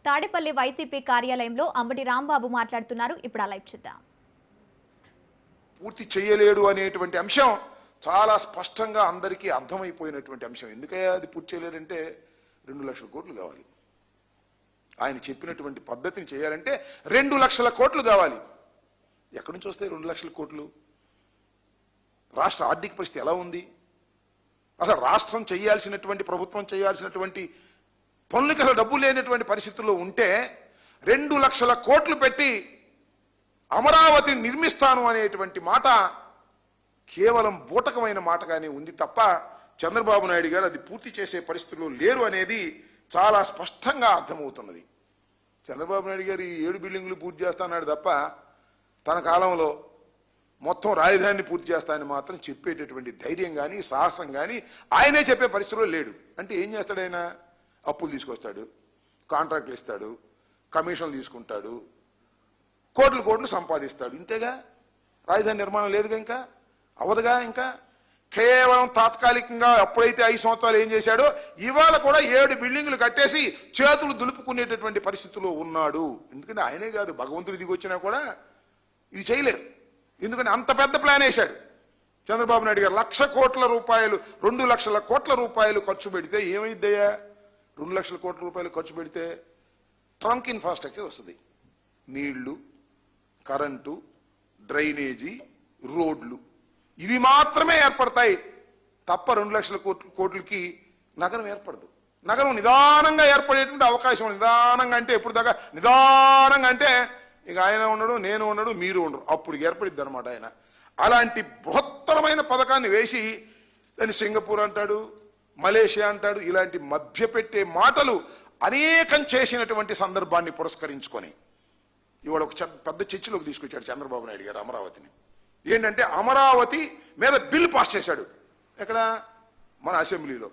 Tadepalli YCP కార్యాలయంలో అంబటి రాంబాబు మాట్లాడుతున్నారు. ఇప్పుడు ఆ లైవ్ చూద్దాం. పూర్తి చేయలేడు అనేటువంటి అంశం చాలా స్పష్టంగా అందరికీ అర్థమైపోయినటువంటి అంశం. ఎందుకయ్యా అది పూర్తి చేయలేడంటే 2 లక్షల కోట్లు కావాలి. ఆయన చెప్పినటువంటి పద్ధతిని చేయాలంటే 2 లక్షల కోట్లు కావాలి. ఎక్కడి నుంచి వస్తాయి 2 లక్షల కోట్లు? రాష్ట్ర ఆర్థిక పరిస్థితి ఎలా ఉంది? అసలు రాష్ట్రం చేయాల్సినటువంటి, ప్రభుత్వం చేయాల్సినటువంటి పనులకి అసలు డబ్బు లేనటువంటి పరిస్థితుల్లో ఉంటే 2 లక్షల కోట్లు పెట్టి అమరావతిని నిర్మిస్తాను అనేటువంటి మాట కేవలం బూటకమైన మాటగానే ఉంది తప్ప చంద్రబాబు నాయుడు గారు అది పూర్తి చేసే పరిస్థితుల్లో లేరు అనేది చాలా స్పష్టంగా అర్థమవుతున్నది. చంద్రబాబు నాయుడు గారు ఈ 7 బిల్డింగులు పూర్తి చేస్తాన్నాడు తప్ప తన కాలంలో మొత్తం రాజధానిని పూర్తి చేస్తానని మాత్రం చెప్పేటటువంటి ధైర్యం కానీ సాహసం కానీ ఆయనే చెప్పే పరిస్థితుల్లో లేడు. అంటే ఏం చేస్తాడు ఆయన? అప్పులు తీసుకొస్తాడు, కాంట్రాక్టులు ఇస్తాడు, కమిషన్లు తీసుకుంటాడు, కోట్లు సంపాదిస్తాడు. ఇంతేగా, రాజధాని నిర్మాణం లేదుగా, ఇంకా అవదుగా. ఇంకా కేవలం తాత్కాలికంగా అప్పుడైతే 5 సంవత్సరాలు ఏం చేశాడో ఇవాళ కూడా 7 బిల్డింగులు కట్టేసి చేతులు దులుపుకునేటటువంటి పరిస్థితుల్లో ఉన్నాడు. ఎందుకంటే ఆయనే కాదు, భగవంతుడు దిగి వచ్చినా కూడా ఇది చేయలేరు. ఎందుకంటే అంత పెద్ద ప్లాన్ వేశాడు చంద్రబాబు నాయుడు గారు. 1,00,000 కోట్ల రూపాయలు, 2 లక్షల కోట్ల రూపాయలు ఖర్చు పెడితే ఏమైద్దయ్యా? 2 లక్షల కోట్ల రూపాయలు ఖర్చు పెడితే ట్రంక్ ఇన్ఫ్రాస్ట్రక్చర్ వస్తుంది. నీళ్లు, కరెంటు, డ్రైనేజీ, రోడ్లు, ఇవి మాత్రమే ఏర్పడతాయి తప్ప 2 లక్షల కోట్లకి నగరం ఏర్పడదు. నగరం నిదానంగా ఏర్పడేటువంటి అవకాశం. నిదానంగా అంటే ఎప్పుడు దాకా నిదానంగా అంటే ఇక ఆయన ఉండడు, నేను ఉండడు, మీరు ఉండరు, అప్పుడు ఏర్పడిద్ది అనమాట ఆయన. అలాంటి బృహత్తరమైన పథకాన్ని వేసి దాన్ని సింగపూర్ అంటాడు, మలేషియా అంటాడు. ఇలాంటి మభ్యపెట్టే మాటలు అనేకం చేసినటువంటి సందర్భాన్ని పురస్కరించుకొని ఇవాళ ఒక పెద్ద చర్చలోకి తీసుకొచ్చాడు చంద్రబాబు నాయుడు గారు అమరావతిని. ఏంటంటే అమరావతి మీద బిల్ పాస్ చేశాడు. ఎక్కడ? మన అసెంబ్లీలో.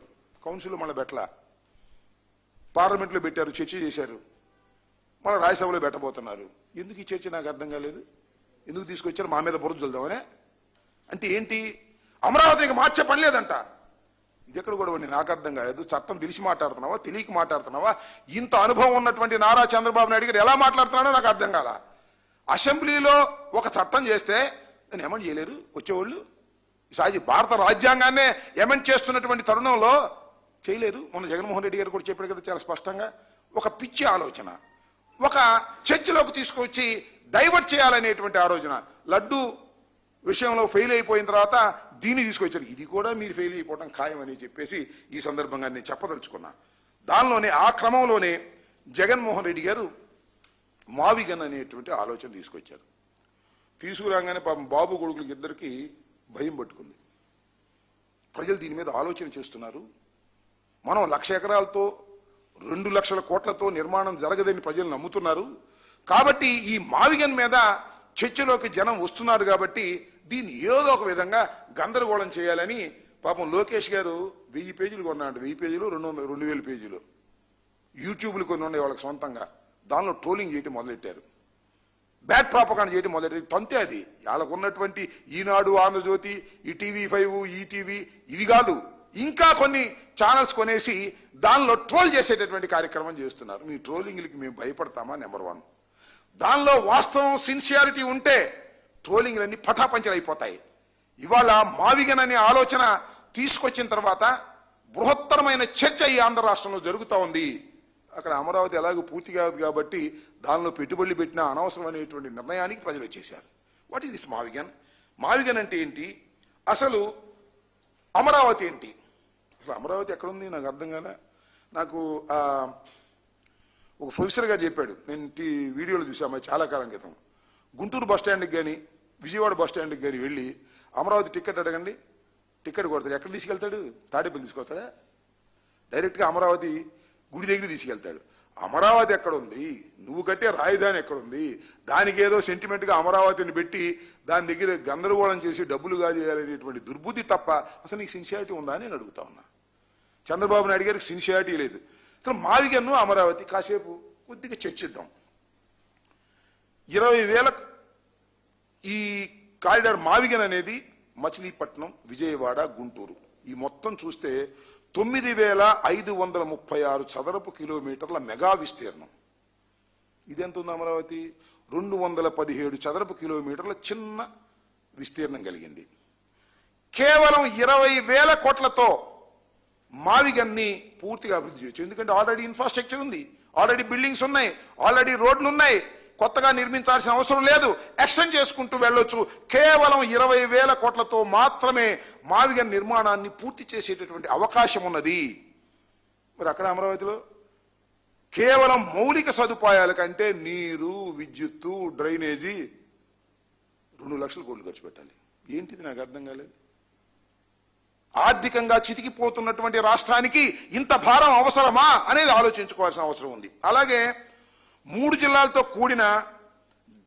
కౌన్సిల్లో మన బెట్ల, పార్లమెంట్లో పెట్టారు, చర్చ చేశారు, మన రాజ్యసభలో పెట్టబోతున్నారు. ఎందుకు ఈ చర్చ నాకు అర్థం కాలేదు. ఎందుకు తీసుకొచ్చారు? మా మీద బురద చల్దామనే. అంటే ఏంటి? అమరావతికి మార్చే పని లేదంట. ఇది ఎక్కడ కూడా నాకు అర్థం కాలేదు. చట్టం తెలిసి మాట్లాడుతున్నావా, తెలియక మాట్లాడుతున్నావా? ఇంత అనుభవం ఉన్నటువంటి నారా చంద్రబాబు నాయుడు గారు ఎలా మాట్లాడుతున్నాడో నాకు అర్థం కాల. అసెంబ్లీలో ఒక చట్టం చేస్తే దాన్ని ఎమెండ్ చేయలేరు వచ్చేవాళ్ళు. భారత రాజ్యాంగాన్నే ఎమెండ్ చేస్తున్నటువంటి తరుణంలో చేయలేరు. మొన్న జగన్మోహన్ రెడ్డి గారు కూడా చెప్పారు కదా చాలా స్పష్టంగా. ఒక పిచ్చి ఆలోచన ఒక చర్చలోకి తీసుకొచ్చి డైవర్ట్ చేయాలనేటువంటి ఆలోచన. లడ్డు విషయంలో ఫెయిల్ అయిపోయిన తర్వాత దీన్ని తీసుకొచ్చారు. ఇది కూడా మీరు ఫెయిల్ అయిపోవడం ఖాయమని చెప్పేసి ఈ సందర్భంగా నేను చెప్పదలుచుకున్నా. దానిలోనే ఆ క్రమంలోనే జగన్మోహన్ రెడ్డి గారు మావిగన్ అనేటువంటి ఆలోచన తీసుకొచ్చారు. తీసుకురాగానే పాపం బాబు కొడుకులకి ఇద్దరికి భయం పట్టుకుంది. ప్రజలు దీని మీద ఆలోచన చేస్తున్నారు. మనం 1,00,000 ఎకరాలతో 2 లక్షల కోట్లతో నిర్మాణం జరగదని ప్రజలు నమ్ముతున్నారు. కాబట్టి ఈ మావిగన్ మీద చర్చలోకి జనం వస్తున్నారు. కాబట్టి దీన్ని ఏదో ఒక విధంగా గందరగోళం చేయాలని పాపం లోకేష్ గారు 1000 పేజీలు కొన్నాడు. 1000 పేజీలు, 2,000 పేజీలు యూట్యూబ్లు కొన్ని ఉన్నాయి వాళ్ళకి సొంతంగా. దానిలో ట్రోలింగ్ చేయటం మొదలెట్టారు, బ్యాడ్ ప్రాపగాండా చేయడం మొదలెట్టారు. తంతే అది వాళ్ళకు ఉన్నటువంటి ఈనాడు, ఆంధ్రజ్యోతి, ఈ TV5, ఈటీవీ ఇవి కాదు, ఇంకా కొన్ని ఛానల్స్ కొనేసి దానిలో ట్రోల్ చేసేటటువంటి కార్యక్రమం చేస్తున్నారు. మీ ట్రోలింగ్లకి మేము భయపడతామా? నెంబర్ 1. దానిలో వాస్తవం, సిన్సియారిటీ ఉంటే ట్రోలింగ్లన్నీ పటాపంచలు అయిపోతాయి. ఇవాళ మావిగన్ అనే ఆలోచన తీసుకొచ్చిన తర్వాత బృహత్తరమైన చర్చ ఈ ఆంధ్ర రాష్ట్రంలో జరుగుతూ ఉంది. అక్కడ అమరావతి ఎలాగో పూర్తి కాదు కాబట్టి దానిలో పెట్టుబడులు పెట్టిన అనవసరమైనటువంటి నిర్ణయానికి ప్రజలు వచ్చేసారు. వాట్ ఈస్ దిస్ మావిగన్? మావిగన్ అంటే ఏంటి? అసలు అమరావతి ఏంటి? అసలు అమరావతి ఎక్కడుంది నాకు అర్థం కాలే. నాకు ఒక ప్రొఫెసర్ గారు చెప్పాడు, నేను వీడియోలో చూసాము చాలా కాలం క్రితం. గుంటూరు బస్ స్టాండ్కి కానీ విజయవాడ బస్ స్టాండ్కి కానీ వెళ్ళి అమరావతి టికెట్ అడగండి, టికెట్ కొడతాడు. ఎక్కడ తీసుకెళ్తాడు? తాడేపల్లి తీసుకొస్తాడా? డైరెక్ట్గా అమరావతి గుడి దగ్గర తీసుకెళ్తాడు. అమరావతి ఎక్కడుంది? నువ్వు కట్టే రాజధాని ఎక్కడుంది? దానికి ఏదో సెంటిమెంట్గా అమరావతిని పెట్టి దాని దగ్గర గందరగోళం చేసి డబ్బులు కాజేయాలనేటువంటి దుర్బుద్ధి తప్ప అసలు నీకు సిన్సియారిటీ ఉందా అని నేను అడుగుతా ఉన్నా. చంద్రబాబు నాయుడు గారికి సిన్సియారిటీ లేదు. అసలు మావిగన్ను అమరావతి కాసేపు కొద్దిగా చర్చిద్దాం. 20,000 ఈ కారిడార్ మావిగన్ అనేది మచిలీపట్నం, విజయవాడ, గుంటూరు ఈ మొత్తం చూస్తే 9,536 చదరపు కిలోమీటర్ల మెగా విస్తీర్ణం. ఇదెంత ఉంది అమరావతి? 217 చదరపు కిలోమీటర్ల చిన్న విస్తీర్ణం కలిగింది. కేవలం 20,000 కోట్లతో మావిగన్ని పూర్తిగా అభివృద్ధి చేయొచ్చు. ఎందుకంటే ఆల్రెడీ ఇన్ఫ్రాస్ట్రక్చర్ ఉంది, ఆల్రెడీ బిల్డింగ్స్ ఉన్నాయి, ఆల్రెడీ రోడ్లు ఉన్నాయి, కొత్తగా నిర్మించాల్సిన అవసరం లేదు, ఎక్స్టెండ్ చేసుకుంటూ వెళ్ళొచ్చు. కేవలం 20,000 కోట్లతో మాత్రమే మావిగన్ నిర్మాణాన్ని పూర్తి చేసేటటువంటి అవకాశం ఉన్నది. మరి అక్కడ అమరావతిలో కేవలం మౌలిక సదుపాయాల కంటే నీరు, విద్యుత్తు, డ్రైనేజీ 2 లక్షల కోట్లు ఖర్చు పెట్టాలి. ఏంటిది నాకు అర్థం కాలేదు. ఆర్థికంగా చితికిపోతున్నటువంటి రాష్ట్రానికి ఇంత భారం అవసరమా అనేది ఆలోచించుకోవాల్సిన అవసరం ఉంది. అలాగే 3 జిల్లాలతో కూడిన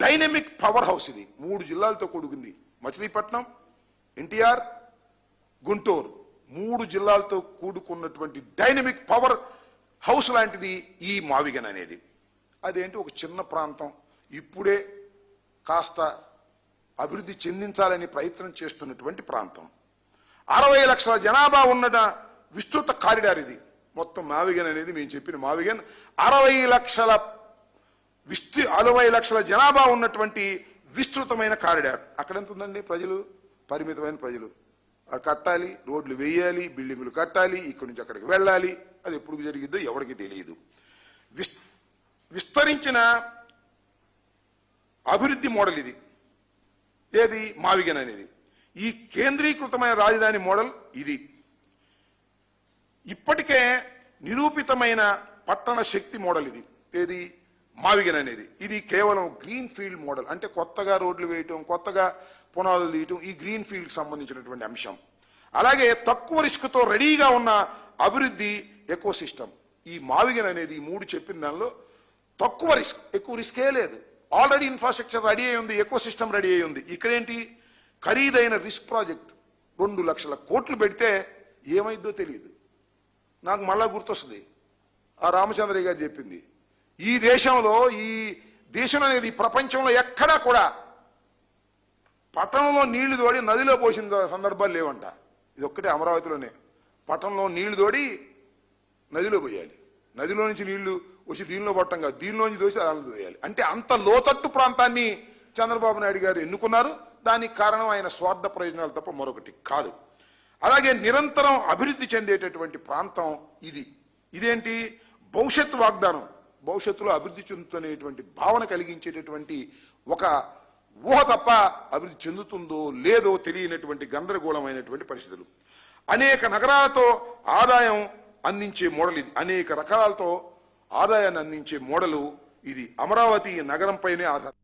డైనమిక్ పవర్ హౌస్ ఇది. 3 జిల్లాలతో కూడుకుంది. మచిలీపట్నం, ఎన్టీఆర్, గుంటూరు 3 జిల్లాలతో కూడుకున్నటువంటి డైనమిక్ పవర్ హౌస్ లాంటిది ఈ మావిగన్ అనేది. అదేంటి, ఒక చిన్న ప్రాంతం ఇప్పుడే కాస్త అభివృద్ధి చెందించాలని ప్రయత్నం చేస్తున్నటువంటి ప్రాంతం. 60 లక్షల జనాభా ఉన్న విస్తృత కారిడార్ ఇది. మొత్తం మావిగన్ అనేది మేము చెప్పిన మావిగన్ 60 లక్షల జనాభా ఉన్నటువంటి విస్తృతమైన కారిడార్. అక్కడ ఎంత ఉందండి? ప్రజలు పరిమితమైన ప్రజలు. అది కట్టాలి, రోడ్లు వేయాలి, బిల్డింగులు కట్టాలి, ఇక్కడి నుంచి అక్కడికి వెళ్ళాలి. అది ఎప్పుడు జరిగిద్దో ఎవరికి తెలియదు. విస్తరించిన అభివృద్ధి మోడల్ ఇది. ఏది? మావిగన్ అనేది. ఈ కేంద్రీకృతమైన రాజధాని మోడల్ ఇది. ఇప్పటికే నిరూపితమైన పట్టణ శక్తి మోడల్ ఇది. ఏది? మావిగన్ అనేది. ఇది కేవలం గ్రీన్ ఫీల్డ్ మోడల్. అంటే కొత్తగా రోడ్లు వేయటం, కొత్తగా పునాదులు తీయటం, ఈ గ్రీన్ ఫీల్డ్ సంబంధించినటువంటి అంశం. అలాగే తక్కువ రిస్క్తో రెడీగా ఉన్న అభివృద్ధి ఎకో సిస్టమ్. ఈ మావిగన్ అనేది 3 చెప్పిన దానిలో తక్కువ రిస్క్, ఎక్కువ రిస్కే లేదు. ఆల్రెడీ ఇన్ఫ్రాస్ట్రక్చర్ రెడీ అయి ఉంది, ఎకో సిస్టమ్ రెడీ అయి ఉంది. ఇక్కడేంటి? ఖరీదైన రిస్క్ ప్రాజెక్ట్ 2 లక్షల కోట్లు పెడితే ఏమైందో తెలియదు. నాకు మళ్ళా గుర్తొస్తుంది ఆ రామచంద్రయ్య గారు చెప్పింది. ఈ దేశం అనేది ప్రపంచంలో ఎక్కడా కూడా పట్టణంలో నీళ్లు తోడి నదిలో పోసిన సందర్భాలు లేవంట. ఇది ఒక్కటే అమరావతిలోనే. పట్టణంలో నీళ్లు తోడి నదిలో పోయాలి, నదిలో నుంచి నీళ్లు వచ్చి దీనిలో పట్టం కాదు, దీనిలోంచి దోసి దానిలో తోయాలి. అంటే అంత లోతట్టు ప్రాంతాన్ని చంద్రబాబు నాయుడు గారు ఎన్నుకున్నారు. దానికి కారణం ఆయన స్వార్థ ప్రయోజనాలు తప్ప మరొకటి కాదు. అలాగే నిరంతరం అభివృద్ధి చెందేటటువంటి ప్రాంతం ఇది. ఇదేంటి? భవిష్యత్తు వాగ్దానం. భవిష్యత్తులో అభివృద్ధి చెందుతునేటువంటి భావన కలిగించేటటువంటి ఒక ఊహ తప్ప అభివృద్ధి చెందుతుందో లేదో తెలియనటువంటి గందరగోళమైనటువంటి పరిస్థితులు. అనేక నగరాలతో ఆదాయం అందించే మోడల్ ఇది. అనేక రకాలతో ఆదాయాన్ని అందించే మోడలు ఇది. అమరావతి నగరంపైనే ఆధారం.